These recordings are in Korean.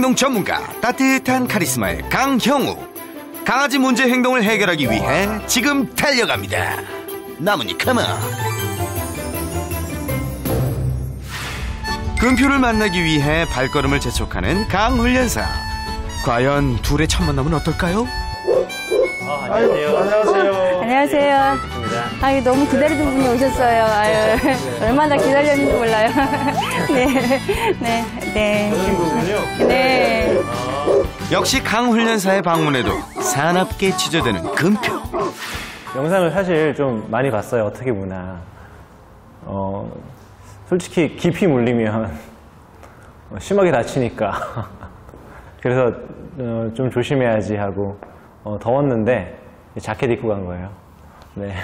행동 전문가, 따뜻한 카리스마의 강형우. 강아지 문제 행동을 해결하기 위해 지금 달려갑니다. 나뭇잎 컴온. 금표를 만나기 위해 발걸음을 재촉하는 강훈련사. 과연 둘의 첫 만남은 어떨까요? 안녕하세요. 안녕하세요. 안녕하세요. 아유, 너무 기다리던 분이 오셨어요. 아유, 얼마나 기다렸는지 몰라요. 네. 친구군요? 네. 역시 강훈련사의 방문에도 사납게 지저대는 금표. 영상을 사실 좀 많이 봤어요. 어떻게 보나. 솔직히 깊이 물리면 심하게 다치니까. 그래서 좀 조심해야지 하고 더웠는데 자켓 입고 간 거예요. 네.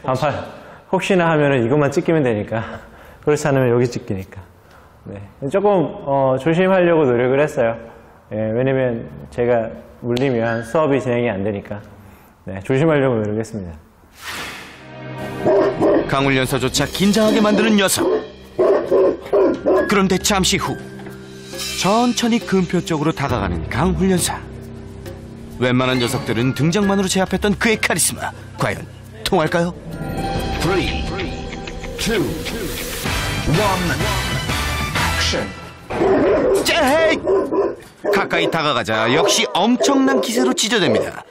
반팔 혹시나 하면은 이것만 찍히면 되니까. 그렇지 않으면 여기 찍히니까. 네. 조금 조심하려고 노력을 했어요. 예, 왜냐면 제가 물리면 수업이 진행이 안 되니까. 네, 조심하려고 노력했습니다. 강훈련사조차 긴장하게 만드는 녀석. 그런데 잠시 후 천천히 금표 쪽으로 다가가는 강훈련사. 웬만한 녀석들은 등장만으로 제압했던 그의 카리스마. 과연 통할까요? 3, 2, 1, 액션. 쟤! 가까이 다가가자 역시 엄청난 기세로 찢어냅니다.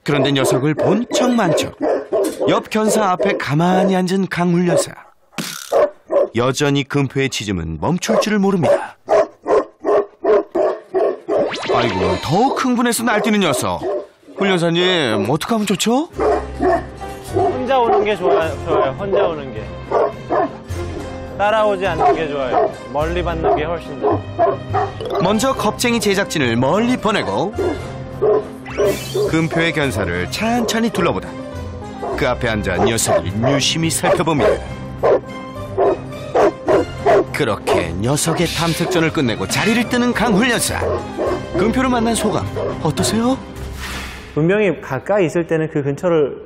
그런데 녀석을 본 척만척. 옆 견사 앞에 가만히 앉은 강훈련사. 여전히 금표의 짖음은 멈출 줄을 모릅니다. 아이고, 더욱 흥분해서 날뛰는 녀석. 훈련사님, 어떻게 하면 좋죠? 혼자 오는 게 좋아요. 혼자 오는 게. 따라오지 않는 게 좋아요. 멀리 받는 게 훨씬 더. 먼저 겁쟁이 제작진을 멀리 보내고 금표의 견사를 천천히 둘러보다 그 앞에 앉아 녀석을 유심히 살펴봅니다. 그렇게 녀석의 탐색전을 끝내고 자리를 뜨는 강훈련사. 금표를 만난 소감 어떠세요? 분명히 가까이 있을 때는 그 근처를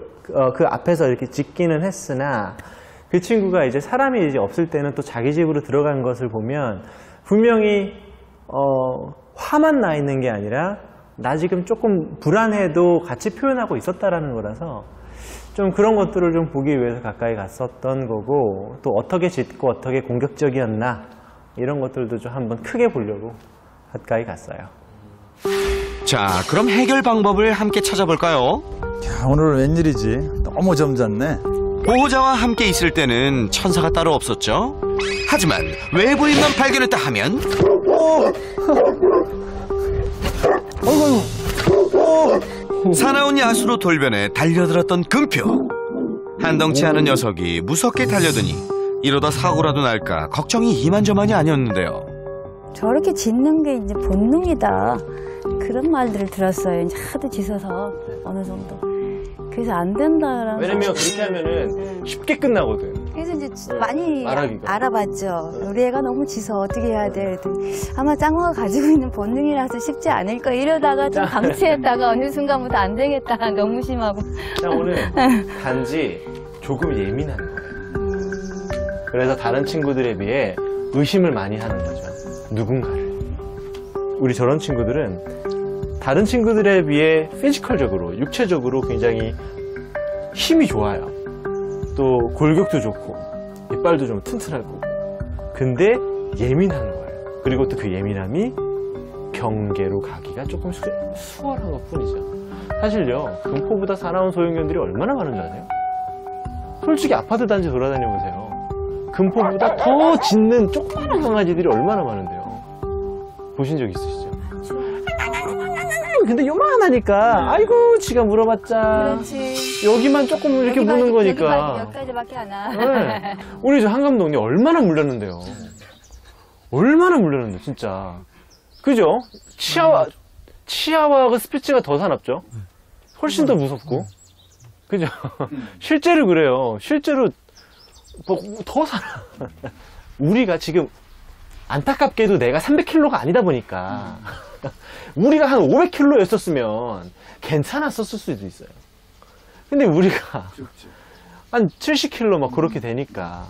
그 앞에서 이렇게 짖기는 했으나 그 친구가 이제 사람이 이제 없을 때는 또 자기 집으로 들어간 것을 보면 분명히 화만 나 있는 게 아니라 나 지금 조금 불안해도 같이 표현하고 있었다라는 거라서 좀 그런 것들을 좀 보기 위해서 가까이 갔었던 거고, 또 어떻게 짖고 어떻게 공격적이었나 이런 것들도 좀 한번 크게 보려고 가까이 갔어요. 자, 그럼 해결 방법을 함께 찾아볼까요? 야, 오늘은 웬일이지? 너무 점잖네. 보호자와 함께 있을 때는 천사가 따로 없었죠. 하지만 외부인만 발견했다 하면 사나운 야수로 돌변해 달려들었던 금표. 한덩치 하는 녀석이 무섭게 달려드니 이러다 사고라도 날까 걱정이 이만저만이 아니었는데요. 저렇게 짖는 게 이제 본능이다. 그런 말들을 들었어요. 이제 하도 짖어서 어느 정도. 그래서 안 된다라는. 왜냐면 그렇게 하면은 쉽게 끝나거든. 그래서 이제 많이 말하기가. 알아봤죠. 우리 애가 너무 짖어 어떻게 해야 돼? 그랬더니 아마 짱어가 가지고 있는 본능이라서 쉽지 않을 거야. 이러다가 좀 방치했다가 어느 순간부터 안 되겠다. 너무 심하고. 짱어는 단지 조금 예민한 거예요. 그래서 다른 친구들에 비해 의심을 많이 하는 거죠. 누군가를. 우리 저런 친구들은 다른 친구들에 비해 피지컬적으로, 육체적으로 굉장히 힘이 좋아요. 또 골격도 좋고 이빨도 좀 튼튼하고. 근데 예민한 거예요. 그리고 또 그 예민함이 경계로 가기가 조금 수월한 것 뿐이죠. 사실요, 금포보다 사나운 소형견들이 얼마나 많은 줄 아세요? 솔직히 아파트 단지 돌아다녀 보세요. 금포보다 더 짖는 조그마한 강아지들이 얼마나 많은데요. 보신 적 있으시죠? 근데 요만하니까 아이고 지가 물어봤자 그렇지. 여기만 조금 이렇게 무는 거니까. 여기까지밖에 안 와. 네. 우리 저 한 감독님 얼마나 물렸는데요. 얼마나 물렸는데 진짜. 그죠? 치아와가 스피츠가 더 사납죠. 훨씬 더 무섭고. 그죠? 실제로 그래요. 실제로 더 사납. 우리가 지금 안타깝게도 내가 300kg가 아니다 보니까 우리가 한 500kg였었으면 괜찮았었을 수도 있어요. 근데 우리가 한 70kg 막 그렇게 되니까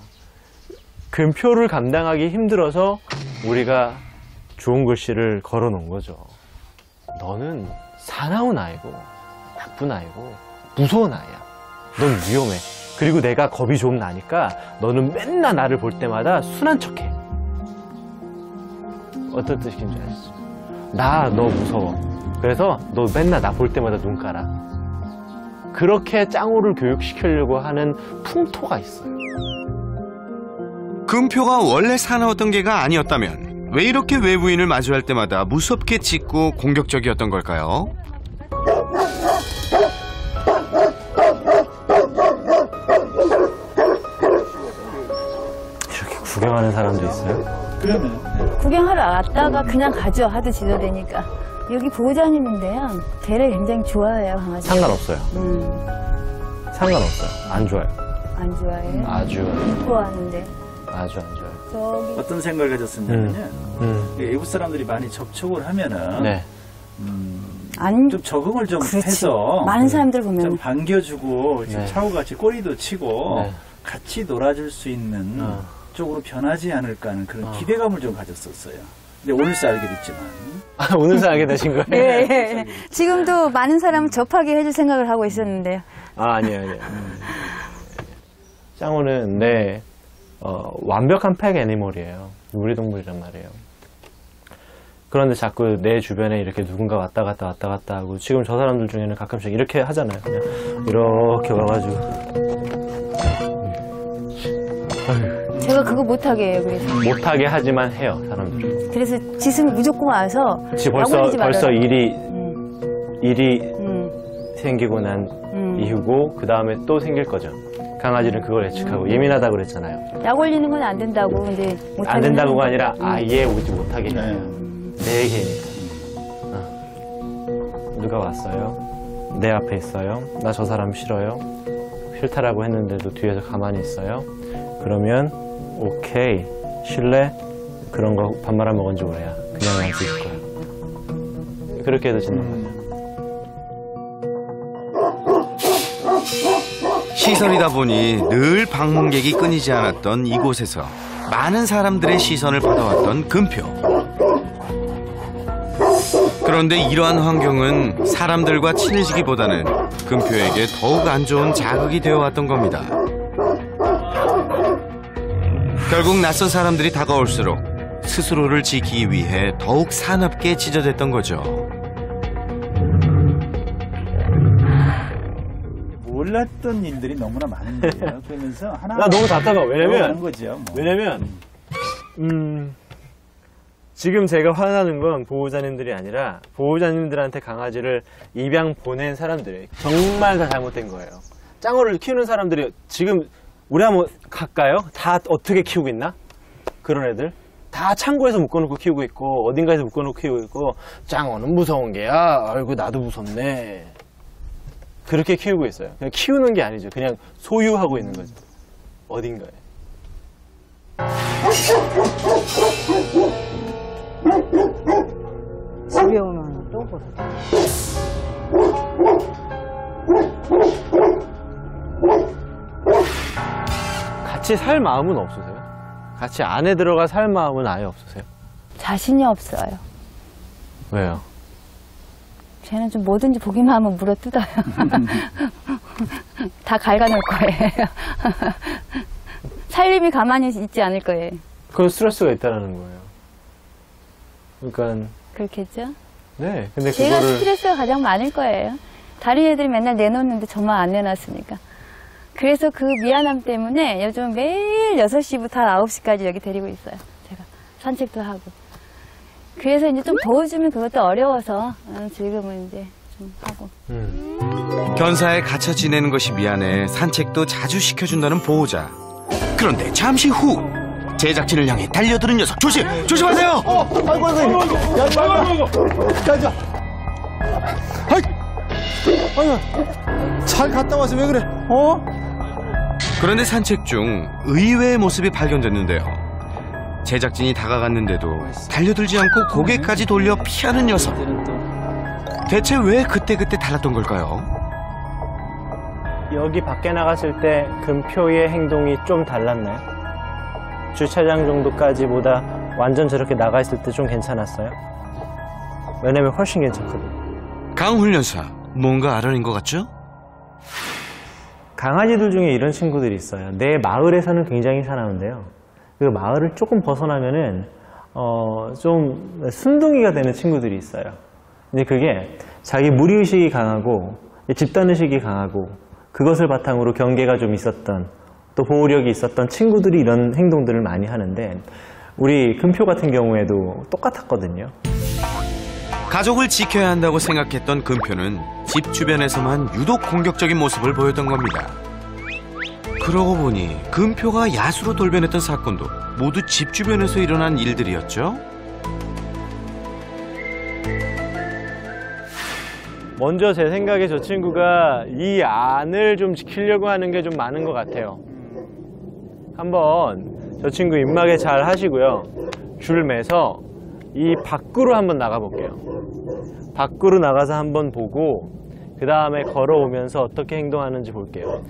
금표를 감당하기 힘들어서 우리가 좋은 글씨를 걸어 놓은 거죠. 너는 사나운 아이고 나쁜 아이고 무서운 아이야. 넌 위험해. 그리고 내가 겁이 좀 나니까 너는 맨날 나를 볼 때마다 순한 척해. 어떤 뜻인지 아시죠? 나 너 무서워. 그래서 너 맨날 나 볼 때마다 눈 깔아. 그렇게 짱호를 교육시키려고 하는 풍토가 있어요. 금표가 원래 사나웠던 개가 아니었다면 왜 이렇게 외부인을 마주할 때마다 무섭게 짖고 공격적이었던 걸까요? 이렇게 구경하는 사람도 있어요? 구경하러 왔다가 그냥 가죠. 하도 지저대니까. 여기 보호자님인데요. 개를 굉장히 좋아해요, 강아지. 상관없어요. 상관없어요. 안 좋아요. 안 좋아해요? 아주 좋아하는데. 아주 안 좋아요. 저기 어떤 생각을 가졌었냐면요. 외국 사람들이 많이 접촉을 하면은 네. 안 좀 적응을 좀 그렇지. 해서 많은 사람들 좀 보면 반겨주고 네. 차고같이 꼬리도 치고 네. 같이 놀아줄 수 있는 쪽으로 변하지 않을까 하는 그런 기대감을 좀 가졌었어요. 근데 오늘서 알게 됐지만 아, 오늘서 알게 되신 거예요? 예, 예. 지금도 많은 사람을 접하게 해줄 생각을 하고 있었는데요. 아, 아니에요. 짱호는 완벽한 팩 애니멀이에요. 유리동물이란 말이에요. 그런데 자꾸 내 주변에 이렇게 누군가 왔다 갔다 하고 지금 저 사람들 중에는 가끔씩 이렇게 하잖아요. 그냥 이렇게 와가지고 제가 그거 못하게 해요, 그래서. 못하게 하지만 해요, 사람들은. 그래서 짓은 무조건 와서. 지금 야구하지 벌써 말아요. 일이 생기고 난 이후고 그 다음에 또 생길 거죠. 강아지는 그걸 예측하고 예민하다고 그랬잖아요. 약 올리는 건 안 된다고, 이제. 안 된다고가 아니라 아예 오지 못하게 해요. 네. 내 개니까. 누가 왔어요? 내 앞에 있어요. 나 저 사람 싫어요. 싫다라고 했는데도 뒤에서 가만히 있어요. 그러면 오케이, 실례, 그런 거 반말한 먹은 지 오래야. 그냥 안 짖을 거야. 그렇게 해서 짖는 거죠. 시설이다 보니 늘 방문객이 끊이지 않았던 이곳에서 많은 사람들의 시선을 받아왔던 금표. 그런데 이러한 환경은 사람들과 친해지기보다는 금표에게 더욱 안 좋은 자극이 되어왔던 겁니다. 결국 낯선 사람들이 다가올수록 스스로를 지키기 위해 더욱 사납게 찢어댔던 거죠. 몰랐던 일들이 너무나 많은 거예요. 그러면서 하나 나 너무 답답해. 하는 거죠. 뭐. 왜냐면 지금 제가 화나는 건 보호자님들이 아니라 보호자님들한테 강아지를 입양 보낸 사람들이에요. 정말 다 잘못된 거예요. 짱어를 키우는 사람들이 지금 우리 한번 갈까요? 다 어떻게 키우고 있나? 그런 애들 다 창고에서 묶어놓고 키우고 있고 어딘가에서 묶어놓고 키우고 있고 짱어는 무서운 개야. 아이고 나도 무섭네. 그렇게 키우고 있어요. 그냥 키우는 게 아니죠. 그냥 소유하고 있는 거죠. 어딘가에. 집에 오면 또 보러. 같이 살 마음은 없으세요? 같이 안에 들어가 살 마음은 아예 없으세요? 자신이 없어요. 왜요? 쟤는 좀 뭐든지 보기만 하면 물어 뜯어요. 다 갉아낼 거예요. 살림이 가만히 있지 않을 거예요. 그건 스트레스가 있다는 거예요. 그러니까 그렇겠죠? 네. 근데 제가 그거를 스트레스가 가장 많을 거예요. 다른 애들이 맨날 내놓는데 저만 안 내놨으니까. 그래서 그 미안함 때문에 요즘 매일 6시부터 9시까지 여기 데리고 있어요. 제가 산책도 하고. 그래서 이제 좀 도와주면 그것도 어려워서 지금은 이제 좀 하고. 견사에 갇혀 지내는 것이 미안해 산책도 자주 시켜준다는 보호자. 그런데 잠시 후 제작진을 향해 달려드는 녀석. 조심하세요. 잘 갔다 와서 왜 그래? 그런데 산책 중 의외의 모습이 발견됐는데요. 제작진이 다가갔는데도 달려들지 않고 고개까지 돌려 피하는 녀석. 대체 왜 그때그때 달랐던 걸까요? 여기 밖에 나갔을 때 금표의 행동이 좀 달랐나요? 주차장 정도까지보다 완전 저렇게 나가 있을 때 좀 괜찮았어요. 왜냐면 훨씬 괜찮거든요. 강훈련사, 뭔가 알아낸 것 같죠? 강아지들 중에 이런 친구들이 있어요. 내 마을에서는 굉장히 사나운데요. 그 마을을 조금 벗어나면은 좀 순둥이가 되는 친구들이 있어요. 근데 그게 자기 무리의식이 강하고 집단의식이 강하고 그것을 바탕으로 경계가 좀 있었던 또 보호력이 있었던 친구들이 이런 행동들을 많이 하는데 우리 금표 같은 경우에도 똑같았거든요. 가족을 지켜야 한다고 생각했던 금표는 집 주변에서만 유독 공격적인 모습을 보였던 겁니다. 그러고 보니 금표가 야수로 돌변했던 사건도 모두 집 주변에서 일어난 일들이었죠? 먼저 제 생각에 저 친구가 이 안을 좀 지키려고 하는 게 좀 많은 것 같아요. 한번 저 친구 입마개 잘 하시고요. 줄 매서 이 밖으로 한번 나가 볼게요. 밖으로 나가서 한번 보고 그 다음에 걸어오면서 어떻게 행동하는지 볼게요.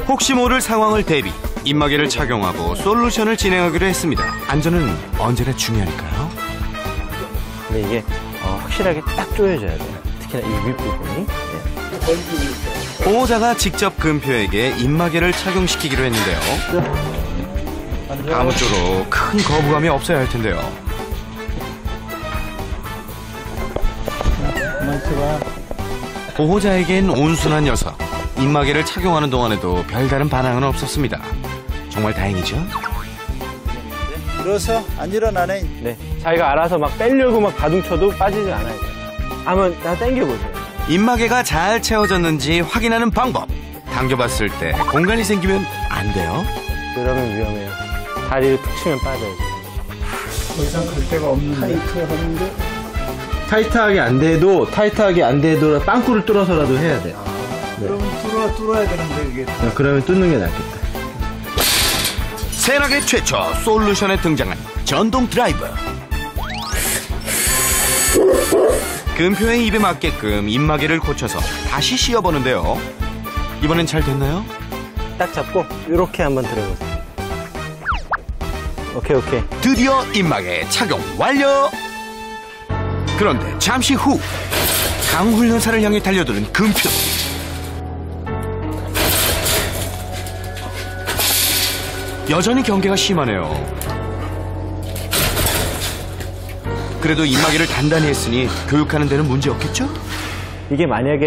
혹시 모를 상황을 대비 입마개를 착용하고 솔루션을 진행하기로 했습니다. 안전은 언제나 중요하니까요. 근데 이게 확실하게 딱 조여져야 돼요. 특히나 이 윗부분이. 보호자가 직접 금표에게 입마개를 착용시키기로 했는데요. 아무쪼록 큰 거부감이 없어야 할 텐데요. 보호자에겐 온순한 녀석. 입마개를 착용하는 동안에도 별다른 반항은 없었습니다. 정말 다행이죠? 일어서 안 일어나네. 네, 자기가 알아서 막 빼려고 막 바둥쳐도 빠지지 않아요. 한번 다 당겨보세요. 입마개가 잘 채워졌는지 확인하는 방법. 당겨봤을 때 공간이 생기면 안 돼요. 그러면 위험해요. 다리를 툭 치면 빠져요. 더 이상 갈 데가 없는데. 타이트 하는데. 타이트하게 안 돼도 빵꾸를 뚫어서라도 해야 돼. 그럼 뚫어야 되는데 이게. 그러면 뚫는 게 낫겠다. 세락의 최초 솔루션에 등장한 전동 드라이버. 금표의 입에 맞게끔 입마개를 고쳐서 다시 씌워보는데요. 이번엔 잘 됐나요? 딱 잡고 이렇게 한번 들어보세요. 오케이. 드디어 입마개 착용 완료! 그런데 잠시 후 강훈련사를 향해 달려드는 금표. 여전히 경계가 심하네요. 그래도 입마개를 단단히 했으니 교육하는 데는 문제 없겠죠? 이게 만약에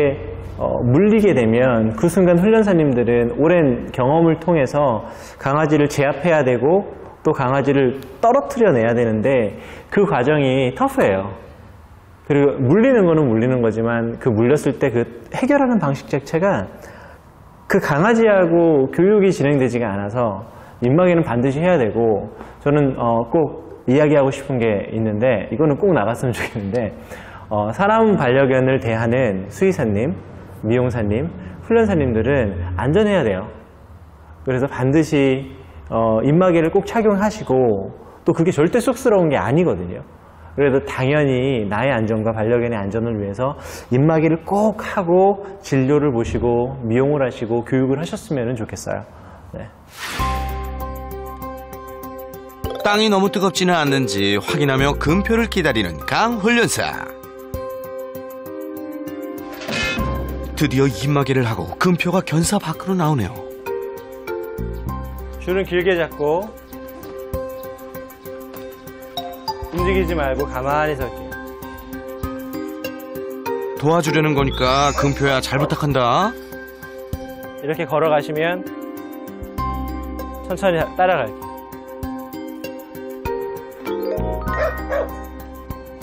물리게 되면 그 순간 훈련사님들은 오랜 경험을 통해서 강아지를 제압해야 되고 또 강아지를 떨어뜨려내야 되는데 그 과정이 터프해요. 그리고 물리는 거는 물리는 거지만 그 물렸을 때 그 해결하는 방식 자체가 그 강아지하고 교육이 진행되지가 않아서 입마개는 반드시 해야 되고 저는 꼭 이야기하고 싶은 게 있는데 이거는 꼭 나갔으면 좋겠는데 사람 반려견을 대하는 수의사님, 미용사님, 훈련사님들은 안전해야 돼요. 그래서 반드시 입마개를 꼭 착용하시고 또 그게 절대 쑥스러운 게 아니거든요. 그래도 당연히 나의 안전과 반려견의 안전을 위해서 입마개를 꼭 하고 진료를 보시고 미용을 하시고 교육을 하셨으면 좋겠어요. 네. 땅이 너무 뜨겁지는 않는지 확인하며 금표를 기다리는 강훈련사. 드디어 입마개를 하고 금표가 견사 밖으로 나오네요. 줄은 길게 잡고 움직이지 말고 가만히 설게요. 도와주려는 거니까 금표야 잘 부탁한다. 이렇게 걸어가시면 천천히 따라갈게요.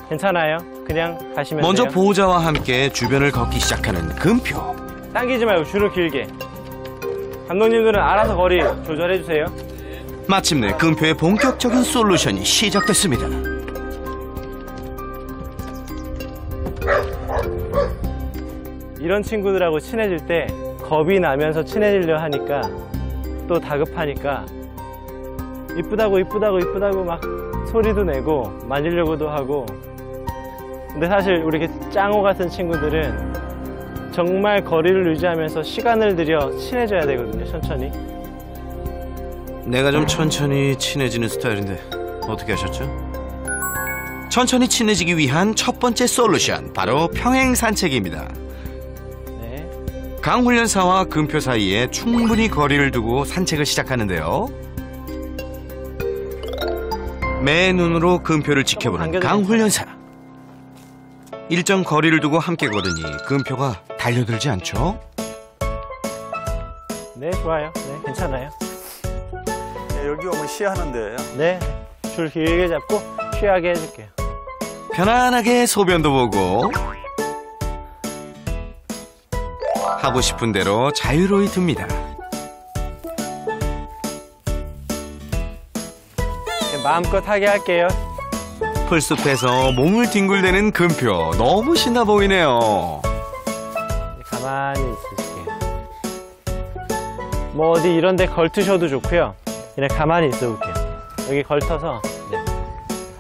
괜찮아요? 그냥 가시면 먼저 돼요. 보호자와 함께 주변을 걷기 시작하는 금표. 당기지 말고 줄을 길게. 감독님들은 알아서 거리 조절해주세요. 마침내 금표의 본격적인 솔루션이 시작됐습니다. 이런 친구들하고 친해질 때 겁이 나면서 친해지려 하니까 또 다급하니까 이쁘다고 막 소리도 내고 만지려고도 하고. 근데 사실 우리 짱호 같은 친구들은 정말 거리를 유지하면서 시간을 들여 친해져야 되거든요. 천천히. 내가 좀 천천히 친해지는 스타일인데 어떻게 하셨죠? 천천히 친해지기 위한 첫 번째 솔루션, 바로 평행 산책입니다. 네. 강훈련사와 금표 사이에 충분히 거리를 두고 산책을 시작하는데요. 맨눈으로 금표를 지켜보는 강훈련사. 일정 거리를 두고 함께 걸으니 금표가 달려들지 않죠? 네, 좋아요. 네, 괜찮아요. 여기 오면 쉬하는데요. 네, 줄 길게 잡고 쉬하게 해줄게요. 편안하게 소변도 보고 하고 싶은 대로 자유로이 듭니다. 네, 마음껏 하게 할게요. 풀숲에서 몸을 뒹굴대는 금표, 너무 신나 보이네요. 가만히 있으실게요. 뭐 어디 이런 데 걸트셔도 좋고요. 그냥 가만히 있어 볼게요. 여기 걸터서. 네.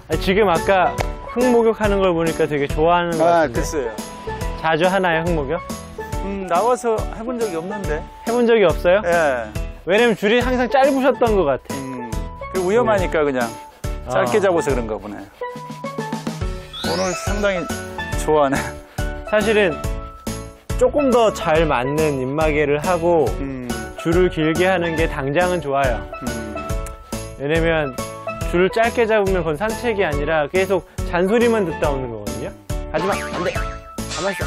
아니, 지금 아까 흙목욕하는 걸 보니까 되게 좋아하는 것 같은데. 글쎄요. 자주 하나요, 흙목욕? 나와서 해본 적이 없는데. 해본 적이 없어요? 예. 왜냐면 줄이 항상 짧으셨던 것 같아. 그 위험하니까 그냥 짧게 아. 잡아서 그런가 보네. 오늘 상당히 좋아하네. 사실은 조금 더 잘 맞는 입마개를 하고 줄을 길게 하는 게 당장은 좋아요. 왜냐면 줄을 짧게 잡으면 그건 산책이 아니라 계속 잔소리만 듣다 오는 거거든요. 하지마, 안 돼. 가만 있어.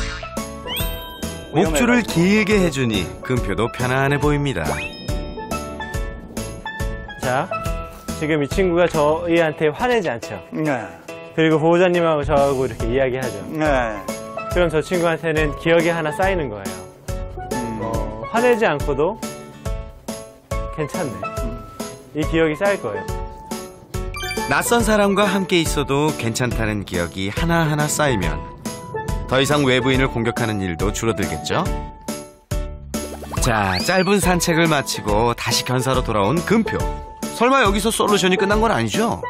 목줄을 길게 해주니 금표도 편안해 보입니다. 자, 지금 이 친구가 저희한테 화내지 않죠. 네. 그리고 보호자님하고 저하고 이렇게 이야기하죠. 네. 그럼 저 친구한테는 기억이 하나 쌓이는 거예요. 화내지 않고도 괜찮네. 이 기억이 쌓일 거예요. 낯선 사람과 함께 있어도 괜찮다는 기억이 하나하나 쌓이면 더 이상 외부인을 공격하는 일도 줄어들겠죠? 자, 짧은 산책을 마치고 다시 견사로 돌아온 금표. 설마 여기서 솔루션이 끝난 건 아니죠?